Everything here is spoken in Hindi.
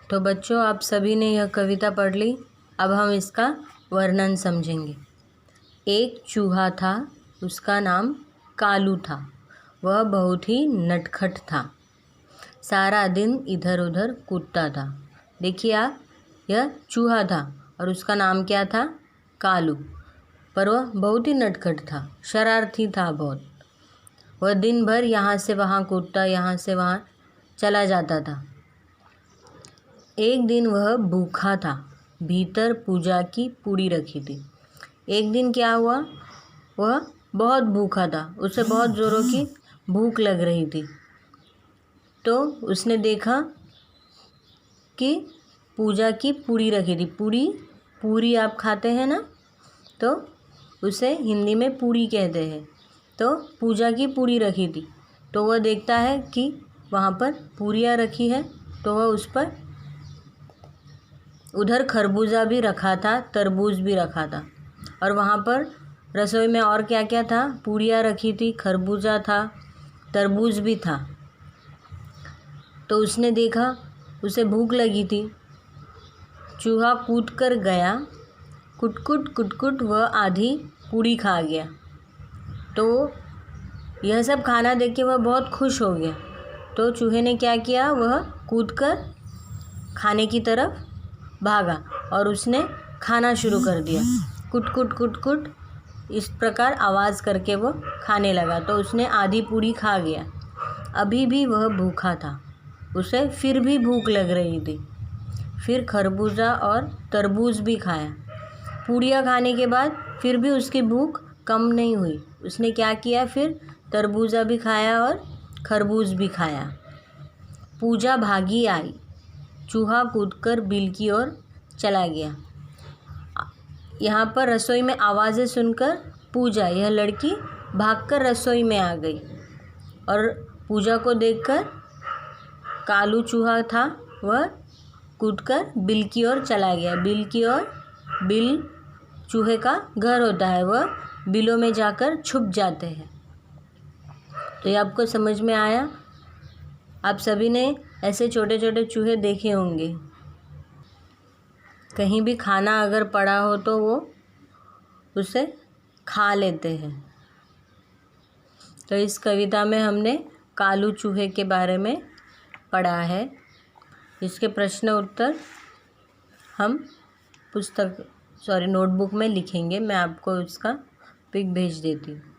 तो बच्चों, आप सभी ने यह कविता पढ़ ली। अब हम इसका वर्णन समझेंगे। एक चूहा था, उसका नाम कालू था। वह बहुत ही नटखट था, सारा दिन इधर उधर कूदता था। देखिए आप, यह चूहा था और उसका नाम क्या था? कालू। पर वह बहुत ही नटखट था, शरारती था बहुत। वह दिन भर यहाँ से वहाँ कूदता, यहाँ से वहाँ चला जाता था। एक दिन वह भूखा था, भीतर पूजा की पूड़ी रखी थी। एक दिन क्या हुआ, वह बहुत भूखा था, उसे बहुत ज़ोरों की भूख लग रही थी। तो उसने देखा कि पूजा की पूड़ी रखी थी। पूरी आप खाते हैं ना, तो उसे हिंदी में पूड़ी कहते हैं। तो पूजा की पूड़ी रखी थी, तो वह देखता है कि वहाँ पर पूरियाँ रखी है, तो वह उस पर उधर खरबूजा भी रखा था, तरबूज भी रखा था। और वहाँ पर रसोई में और क्या क्या था? पूरियाँ रखी थी, खरबूजा था, तरबूज भी था। तो उसने देखा, उसे भूख लगी थी। चूहा कूद कर गया, कुटकुट कुटकुट वह आधी पूड़ी खा गया। तो यह सब खाना देख के वह बहुत खुश हो गया। तो चूहे ने क्या किया, वह कूदकर खाने की तरफ भागा और उसने खाना शुरू कर दिया। कुटकुट कुटकुट इस प्रकार आवाज़ करके वो खाने लगा। तो उसने आधी पूड़ी खा गया। अभी भी वह भूखा था, उसे फिर भी भूख लग रही थी। फिर खरबूजा और तरबूज भी खाया। पूड़ियाँ खाने के बाद फिर भी उसकी भूख कम नहीं हुई। उसने क्या किया, फिर तरबूजा भी खाया और खरबूज भी खाया। पूजा भागी आई, चूहा कूदकर बिल की ओर चला गया। यहाँ पर रसोई में आवाज़ें सुनकर पूजा, यह लड़की, भागकर रसोई में आ गई और पूजा को देखकर कालू चूहा था, वह कूदकर बिल की ओर चला गया। बिल की ओर, बिल चूहे का घर होता है, वह बिलों में जाकर छुप जाते हैं। तो ये आपको समझ में आया? आप सभी ने ऐसे छोटे छोटे चूहे देखे होंगे। कहीं भी खाना अगर पड़ा हो तो वो उसे खा लेते हैं। तो इस कविता में हमने कालू चूहे के बारे में पढ़ा है। इसके प्रश्न उत्तर हम नोटबुक में लिखेंगे। मैं आपको इसका पिक भेज देती हूँ।